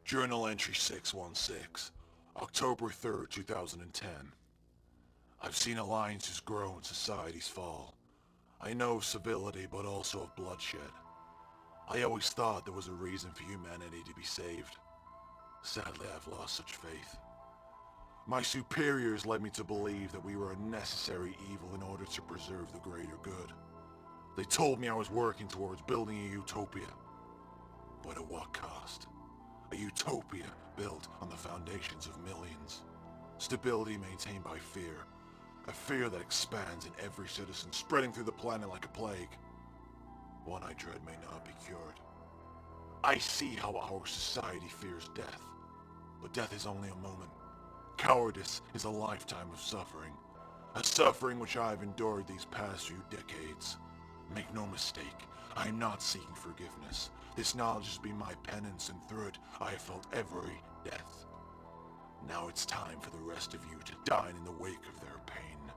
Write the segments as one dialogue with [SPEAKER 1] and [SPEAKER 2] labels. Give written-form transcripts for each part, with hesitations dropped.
[SPEAKER 1] Journal entry 616, October 3rd, 2010. I've seen alliances grow and societies fall. I know of civility, but also of bloodshed. I always thought there was a reason for humanity to be saved. Sadly, I've lost such faith. My superiors led me to believe that we were a necessary evil in order to preserve the greater good. They told me I was working towards building a utopia. But at what cost? A utopia built on the foundations of millions. Stability maintained by fear. A fear that expands in every citizen, spreading through the planet like a plague. One I dread may not be cured. I see how our society fears death. But death is only a moment. Cowardice is a lifetime of suffering. A suffering which I have endured these past few decades. Make no mistake, I am not seeking forgiveness. This knowledge has been my penance, and through it I have felt every death. Now it's time for the rest of you to dine in the wake of their pain.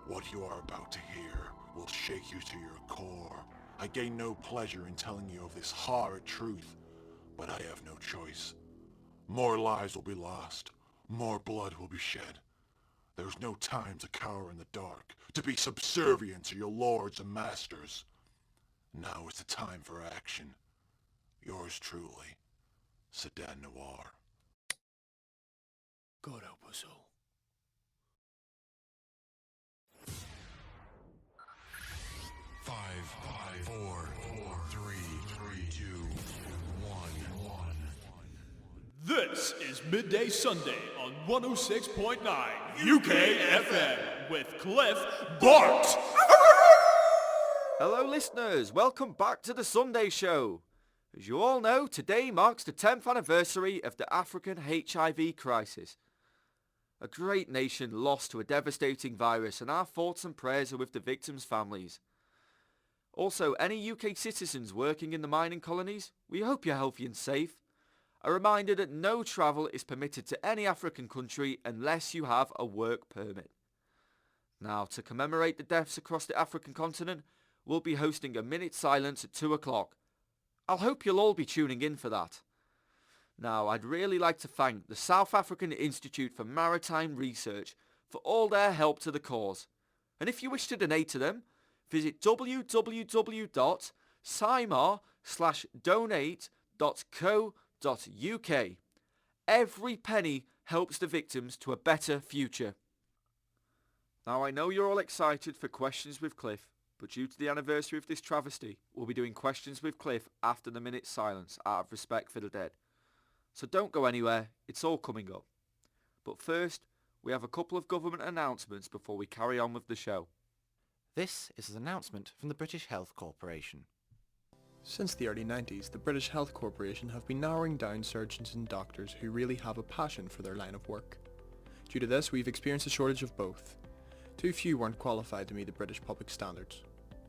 [SPEAKER 1] What you are about to hear will shake you to your core. I gain no pleasure in telling you of this horrid truth, but I have no choice. More lives will be lost. More blood will be shed. There's no time to cower in the dark, to be subservient to your lords and masters. Now is the time for action. Yours truly, Sedan Noir.
[SPEAKER 2] God help us all.
[SPEAKER 3] Five, four, three, two, one.
[SPEAKER 2] This is Midday Sunday on 106.9 UK FM with Cliff Bart.
[SPEAKER 4] Hello listeners, welcome back to the Sunday Show. As you all know, today marks the 10th anniversary of the African HIV crisis. A great nation lost to a devastating virus, and our thoughts and prayers are with the victims' families. Also, any UK citizens working in the mining colonies, we hope you're healthy and safe. A reminder that no travel is permitted to any African country unless you have a work permit. Now, to commemorate the deaths across the African continent, we'll be hosting a minute's silence at 2 o'clock. I'll hope you'll all be tuning in for that. Now, I'd really like to thank the South African Institute for Maritime Research for all their help to the cause. And if you wish to donate to them, visit www.cimar/donate.co.uk. Every penny helps the victims to a better future. Now, I know you're all excited for Questions with Cliff, but due to the anniversary of this travesty, we'll be doing Questions with Cliff after the minute's silence out of respect for the dead. So don't go anywhere, it's all coming up. But first, we have a couple of government announcements before we carry on with the show.
[SPEAKER 5] This is an announcement from the British Health Corporation.
[SPEAKER 6] Since the early 90s, the British Health Corporation have been narrowing down surgeons and doctors who really have a passion for their line of work. Due to this, we've experienced a shortage of both. Too few weren't qualified to meet the British public standards.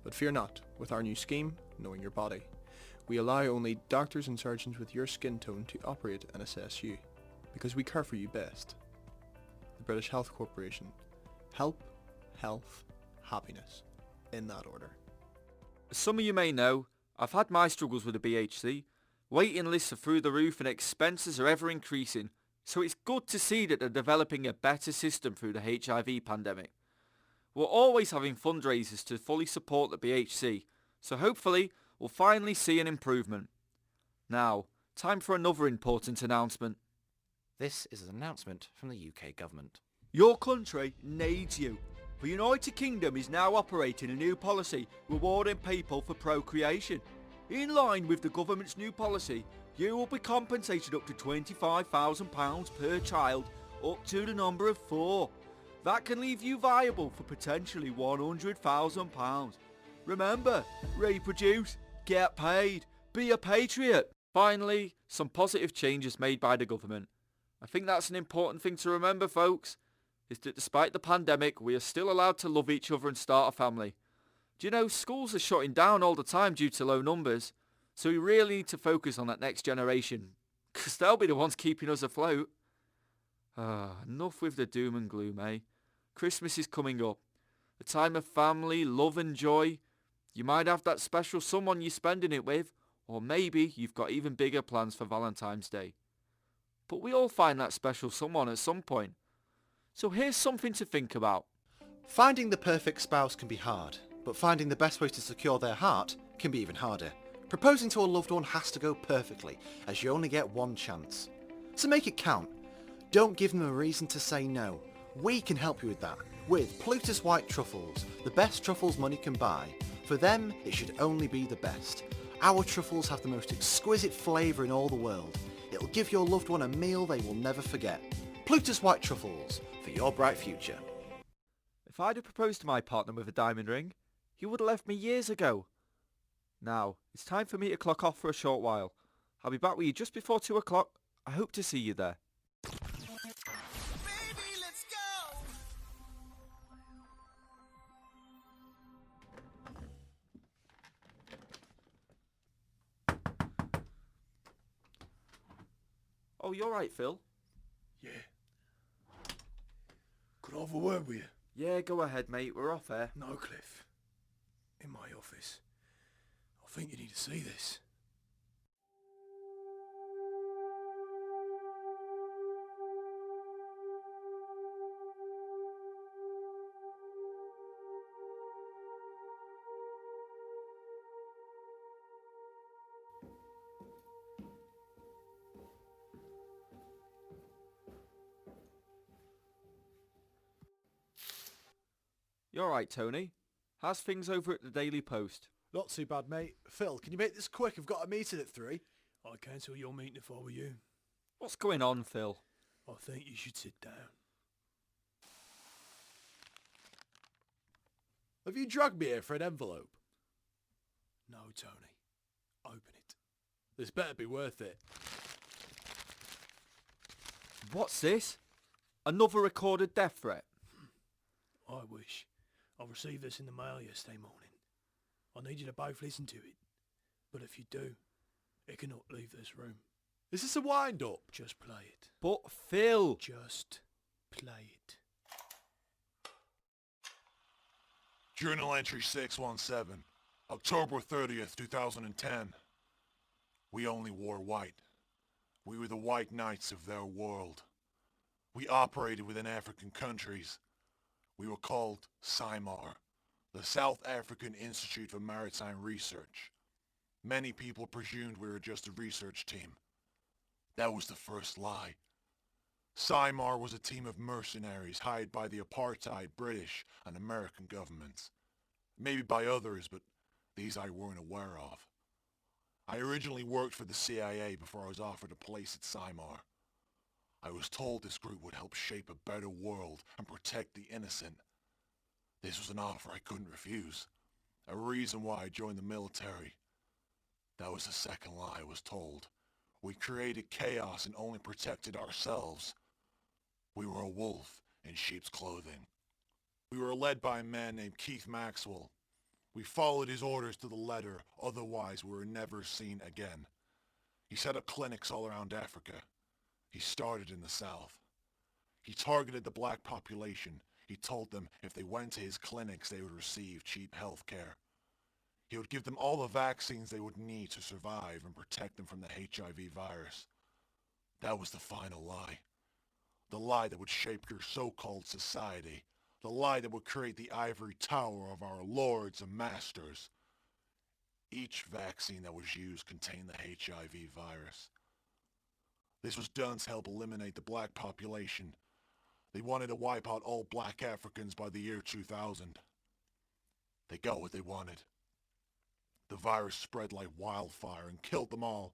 [SPEAKER 6] But fear not, with our new scheme, Knowing Your Body, we allow only doctors and surgeons with your skin tone to operate and assess you, because we care for you best. The British Health Corporation. Help, health, happiness. In that order.
[SPEAKER 4] As some of you may know, I've had my struggles with the BHC. Waiting lists are through the roof and expenses are ever increasing, so it's good to see that they're developing a better system through the HIV pandemic. We're always having fundraisers to fully support the BHC, so hopefully we'll finally see an improvement. Now, time for another important announcement.
[SPEAKER 5] This is an announcement from the UK government.
[SPEAKER 4] Your country needs you. The United Kingdom is now operating a new policy rewarding people for procreation. In line with the government's new policy, you will be compensated up to £25,000 per child, up to the number of 4. That can leave you viable for potentially £100,000. Remember, reproduce, get paid, be a patriot. Finally, some positive changes made by the government. I think that's an important thing to remember, folks, is that despite the pandemic, we are still allowed to love each other and start a family. Do you know, schools are shutting down all the time due to low numbers, so we really need to focus on that next generation, because they'll be the ones keeping us afloat. Enough with the doom and gloom, eh? Christmas is coming up. A time of family, love and joy. You might have that special someone you're spending it with, Or maybe you've got even bigger plans for Valentine's Day. But we all find that special someone at some point. So here's something to think about.
[SPEAKER 5] Finding the perfect spouse can be hard, but finding the best way to secure their heart can be even harder. Proposing to a loved one has to go perfectly, as you only get one chance. So make it count. Don't give them a reason to say no. We can help you with that. With Plutus White Truffles, the best truffles money can buy. For them, it should only be the best. Our truffles have the most exquisite flavour in all the world. It'll give your loved one a meal they will never forget. Plutus White Truffles, for your bright future.
[SPEAKER 4] If I'd have proposed to my partner with a diamond ring, he would have left me years ago. Now, it's time for me to clock off for a short while. I'll be back with you just before 2 o'clock. I hope to see you there.
[SPEAKER 7] Baby, let's go!
[SPEAKER 4] Oh, you're right, Phil.
[SPEAKER 2] Yeah. Could I have a word with you?
[SPEAKER 4] Yeah, go ahead, mate. We're off air.
[SPEAKER 2] No, Cliff. In my office. I think you need to see this.
[SPEAKER 4] You're right, Tony. How's things over at the Daily Post?
[SPEAKER 8] Not too bad, mate. Phil, can you make this quick? I've got a meeting at 3.
[SPEAKER 2] I'd cancel your meeting if I were you.
[SPEAKER 4] What's going on, Phil?
[SPEAKER 2] I think you should sit down.
[SPEAKER 8] Have you dragged me here for an envelope?
[SPEAKER 2] No, Tony. Open it.
[SPEAKER 8] This better be worth it.
[SPEAKER 4] What's this? Another recorded death threat?
[SPEAKER 2] I wish. I received this in the mail yesterday morning. I need you to both listen to it. But if you do, it cannot leave this room.
[SPEAKER 8] Is this a wind-up?
[SPEAKER 2] Just play it.
[SPEAKER 4] But Phil!
[SPEAKER 2] Just play it.
[SPEAKER 1] Journal entry 617, October 30th, 2010. We only wore white. We were the white knights of their world. We operated within African countries. We were called SIMAR, the South African Institute for Maritime Research. Many people presumed we were just a research team. That was the first lie. SIMAR was a team of mercenaries hired by the apartheid British and American governments. Maybe by others, but these I weren't aware of. I originally worked for the CIA before I was offered a place at SIMAR. I was told this group would help shape a better world and protect the innocent. This was an offer I couldn't refuse. A reason why I joined the military. That was the second lie I was told. We created chaos and only protected ourselves. We were a wolf in sheep's clothing. We were led by a man named Keith Maxwell. We followed his orders to the letter, otherwise we were never seen again. He set up clinics all around Africa. He started in the South. He targeted the black population. He told them if they went to his clinics they would receive cheap health care. He would give them all the vaccines they would need to survive and protect them from the HIV virus. That was the final lie. The lie that would shape your so-called society. The lie that would create the ivory tower of our lords and masters. Each vaccine that was used contained the HIV virus. This was done to help eliminate the black population. They wanted to wipe out all black Africans by the year 2000. They got what they wanted. The virus spread like wildfire and killed them all.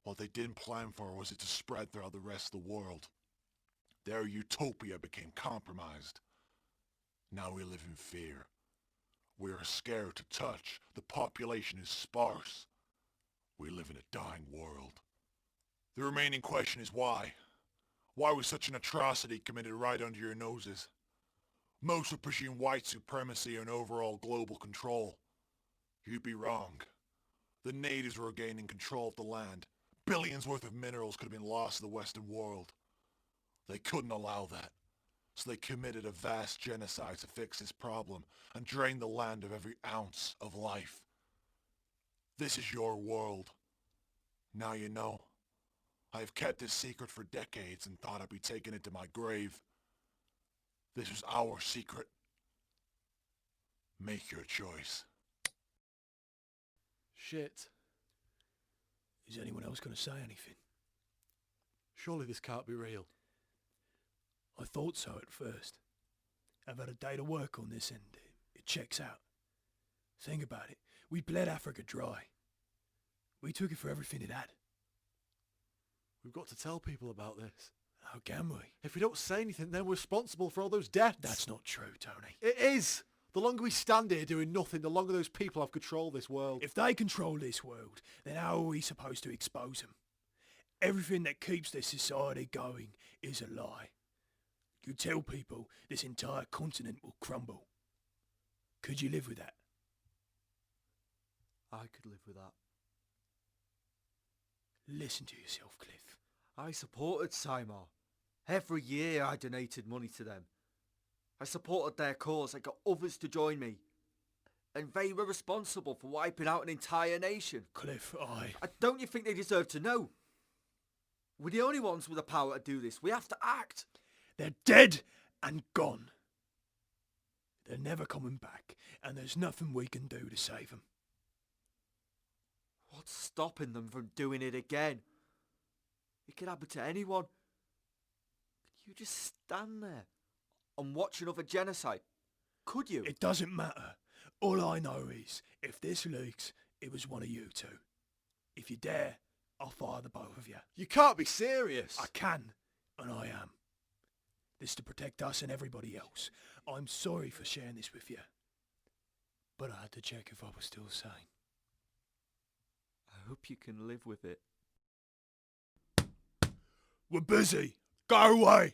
[SPEAKER 1] What they didn't plan for was it to spread throughout the rest of the world. Their utopia became compromised. Now we live in fear. We are scared to touch. The population is sparse. We live in a dying world. The remaining question is why? Why was such an atrocity committed right under your noses? Most would presume white supremacy and overall global control. You'd be wrong. The natives were gaining control of the land. Billions worth of minerals could have been lost to the Western world. They couldn't allow that. So they committed a vast genocide to fix this problem and drain the land of every ounce of life. This is your world. Now you know. I have kept this secret for decades and thought I'd be taking it to my grave. This was our secret. Make your choice.
[SPEAKER 8] Shit.
[SPEAKER 2] Is anyone else going to say anything?
[SPEAKER 8] Surely this can't be real.
[SPEAKER 2] I thought so at first. I've had a day to work on this and it checks out. Think about it. We bled Africa dry. We took it for everything it had.
[SPEAKER 8] We've got to tell people about this.
[SPEAKER 2] How can we?
[SPEAKER 8] If we don't say anything, then we're responsible for all those deaths.
[SPEAKER 2] That's not true, Tony.
[SPEAKER 8] It is! The longer we stand here doing nothing, the longer those people have control of this world.
[SPEAKER 2] If they control this world, then how are we supposed to expose them? Everything that keeps this society going is a lie. You tell people this entire continent will crumble. Could you live with that?
[SPEAKER 8] I could live with that.
[SPEAKER 2] Listen to yourself, Cliff.
[SPEAKER 4] I supported Simar. Every year I donated money to them. I supported their cause. I got others to join me. And they were responsible for wiping out an entire nation.
[SPEAKER 2] Cliff,
[SPEAKER 4] Don't you think they deserve to know? We're the only ones with the power to do this. We have to act.
[SPEAKER 2] They're dead and gone. They're never coming back, and there's nothing we can do to save them.
[SPEAKER 4] What's stopping them from doing it again? It could happen to anyone. Could you just stand there and watch another genocide? Could you?
[SPEAKER 2] It doesn't matter. All I know is, if this leaks, it was one of you two. If you dare, I'll fire the both of you.
[SPEAKER 8] You can't be serious.
[SPEAKER 2] I can, and I am. This is to protect us and everybody else. I'm sorry for sharing this with you. But I had to check if I was still sane.
[SPEAKER 4] I hope you can live with it.
[SPEAKER 2] We're busy. Go away.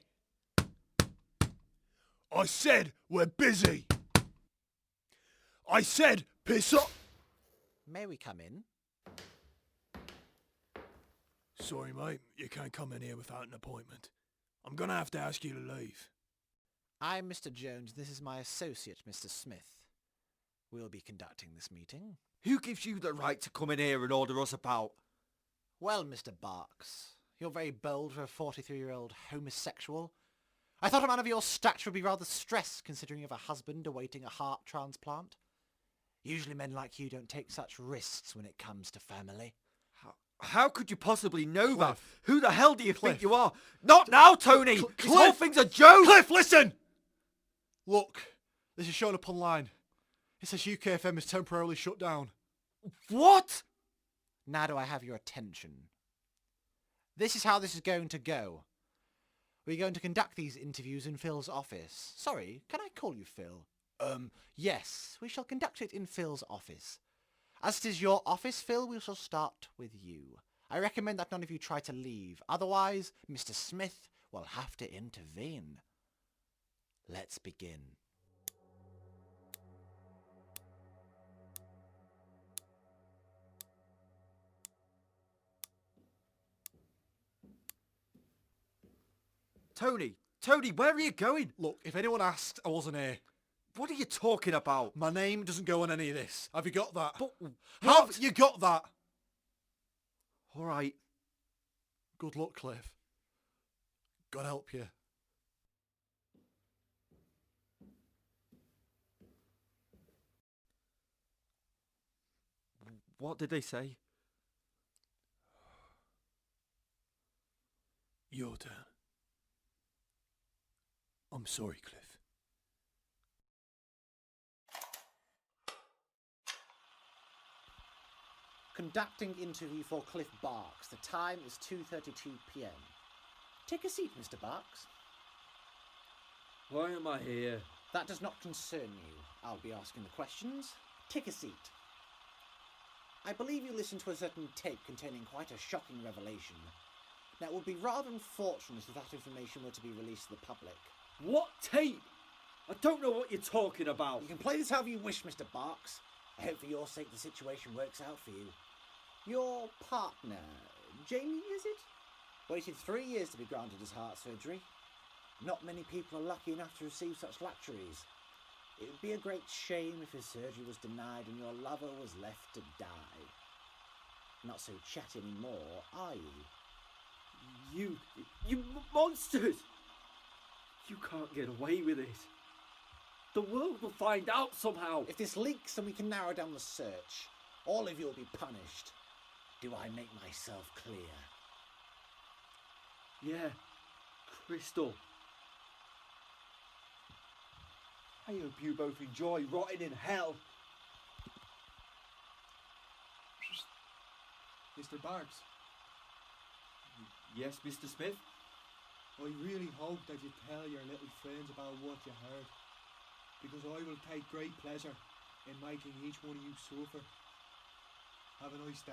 [SPEAKER 2] I said we're busy. I said piss off.
[SPEAKER 5] May we come in?
[SPEAKER 2] Sorry, mate. You can't come in here without an appointment. I'm gonna have to ask you to leave.
[SPEAKER 5] I'm Mr. Jones. This is my associate, Mr. Smith. We'll be conducting this meeting.
[SPEAKER 4] Who gives you the right to come in here and order us about?
[SPEAKER 5] Well, Mr. Barks, you're very bold for a 43-year-old homosexual. I thought a man of your stature would be rather stressed considering you have a husband awaiting a heart transplant. Usually men like you don't take such risks when it comes to family.
[SPEAKER 4] How could you possibly know that?
[SPEAKER 8] Cliff.
[SPEAKER 4] Who the hell do you
[SPEAKER 8] Cliff.
[SPEAKER 4] think you are? Not now, Tony! This
[SPEAKER 8] Cliff.
[SPEAKER 4] whole thing's a joke!
[SPEAKER 8] Cliff, listen! Look, this is showing up online. It says UKFM is temporarily shut down.
[SPEAKER 4] What?
[SPEAKER 5] Now do I have your attention? This is how this is going to go. We're going to conduct these interviews in Phil's office. Sorry, can I call you Phil? Yes, we shall conduct it in Phil's office. As it is your office, Phil, we shall start with you. I recommend that none of you try to leave. Otherwise, Mr. Smith will have to intervene. Let's begin.
[SPEAKER 4] Tony, where are you going?
[SPEAKER 8] Look, if anyone asked, I wasn't here.
[SPEAKER 4] What are you talking about?
[SPEAKER 8] My name doesn't go on any of this. Have you got that?
[SPEAKER 4] But
[SPEAKER 8] Have you got that?
[SPEAKER 4] All right.
[SPEAKER 8] Good luck, Cliff. God help you.
[SPEAKER 4] What did they say?
[SPEAKER 2] Your turn. I'm sorry, Cliff.
[SPEAKER 7] Conducting interview for Cliff Barks. The time is 2:32 p.m. Take a seat, Mr. Barks.
[SPEAKER 4] Why am I here?
[SPEAKER 7] That does not concern you. I'll be asking the questions. Take a seat. I believe you listened to a certain tape containing quite a shocking revelation. Now, it would be rather unfortunate if that information were to be released to the public.
[SPEAKER 4] What tape? I don't know what you're talking about.
[SPEAKER 7] You can play this however you wish, Mr. Barks. I hope for your sake the situation works out for you. Your partner, Jamie, is it? Waited 3 years to be granted his heart surgery. Not many people are lucky enough to receive such luxuries. It would be a great shame if his surgery was denied and your lover was left to die. not so chatty anymore, are you?
[SPEAKER 4] You monsters! You can't get away with it. The world will find out somehow.
[SPEAKER 7] If this leaks, then we can narrow down the search. All of you will be punished. Do I make myself clear?
[SPEAKER 4] Yeah, Crystal. I hope you both enjoy rotting in hell.
[SPEAKER 9] Mr. Barks,
[SPEAKER 4] Yes, Mr. Smith?
[SPEAKER 9] I really hope that you tell your little friends about what you heard, because I will take great pleasure in making each one of you suffer. Have a nice day.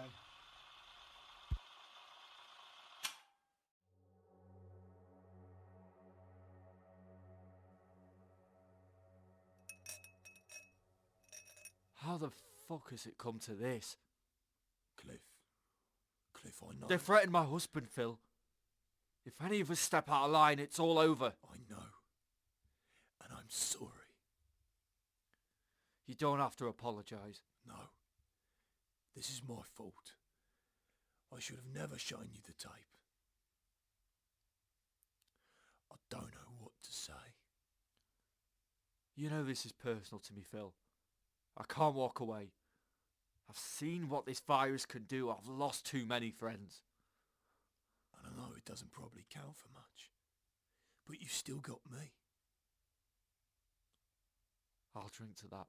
[SPEAKER 4] How the fuck has it come to this?
[SPEAKER 2] Cliff, I know.
[SPEAKER 4] They threatened my husband, Phil. If any of us step out of line, it's all over.
[SPEAKER 2] I know. And I'm sorry.
[SPEAKER 4] You don't have to apologise.
[SPEAKER 2] No. This is my fault. I should have never shown you the tape. I don't know what to say.
[SPEAKER 4] You know this is personal to me, Phil. I can't walk away. I've seen what this virus can do. I've lost too many friends.
[SPEAKER 2] And I know it doesn't probably count for much. But you've still got me.
[SPEAKER 4] I'll drink to that.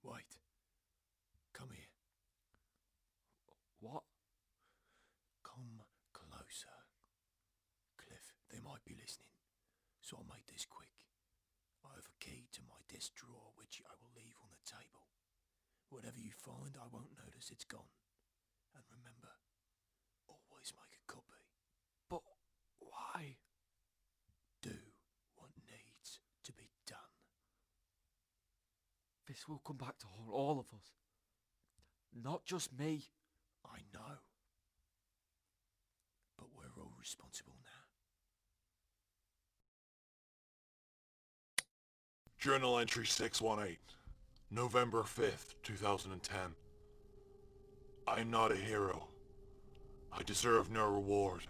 [SPEAKER 2] Wait. Come here.
[SPEAKER 4] What?
[SPEAKER 2] Come closer. Cliff, they might be listening. So I'll make this quick. I have a key to my desk drawer which I will leave on the table. Whatever you find, I won't notice it's gone. And remember, always make a copy.
[SPEAKER 4] But why?
[SPEAKER 2] Do what needs to be done.
[SPEAKER 4] This will come back to haunt all of us. Not just me.
[SPEAKER 2] I know. But we're all responsible now.
[SPEAKER 1] Journal entry 618, November 5th, 2010. I am not a hero. I deserve no reward.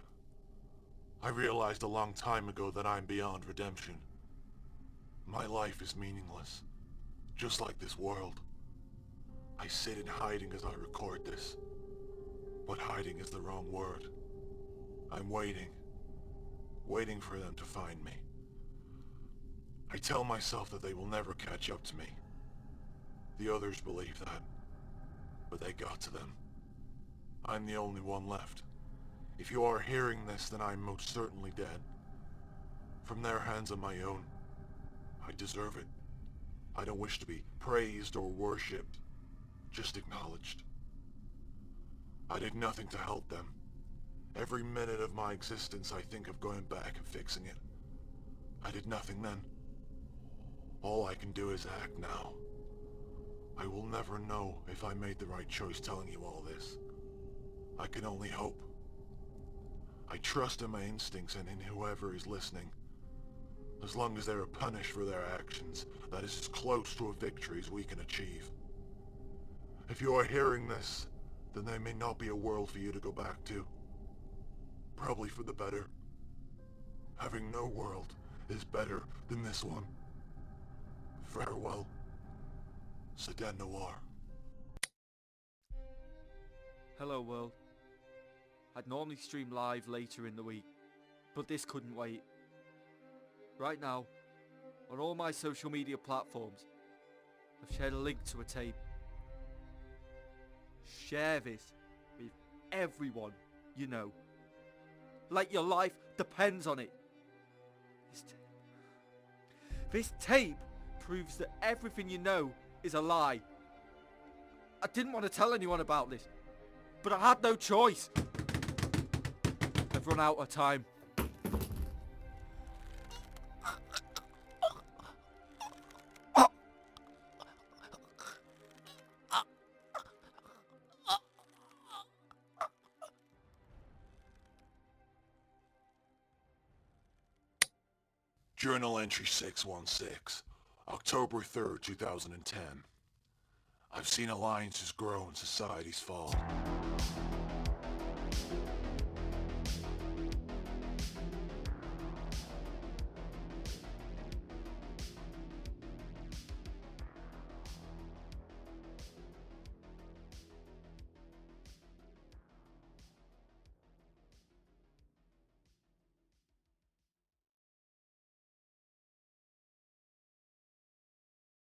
[SPEAKER 1] I realized a long time ago that I'm beyond redemption. My life is meaningless, just like this world. I sit in hiding as I record this, but hiding is the wrong word. I'm waiting for them to find me. I tell myself that they will never catch up to me. The others believe that, but they got to them. I'm the only one left. If you are hearing this, then I'm most certainly dead. From their hands on my own. I deserve it. I don't wish to be praised or worshipped, just acknowledged. I did nothing to help them. Every minute of my existence I think of going back and fixing it. I did nothing then. All I can do is act now. I will never know if I made the right choice telling you all this. I can only hope. I trust in my instincts and in whoever is listening. As long as they are punished for their actions, that is as close to a victory as we can achieve. If you are hearing this, then there may not be a world for you to go back to. Probably for the better. Having no world is better than this one. Farewell. Sedan Noir.
[SPEAKER 4] Hello, world. I'd normally stream live later in the week, but this couldn't wait. Right now, on all my social media platforms, I've shared a link to a tape. Share this with everyone you know. Like your life depends on it. This tape proves that everything you know is a lie. I didn't want to tell anyone about this, but I had no choice. I've run out of time.
[SPEAKER 1] Journal entry 616, October 3rd, 2010. I've seen alliances grow and societies fall.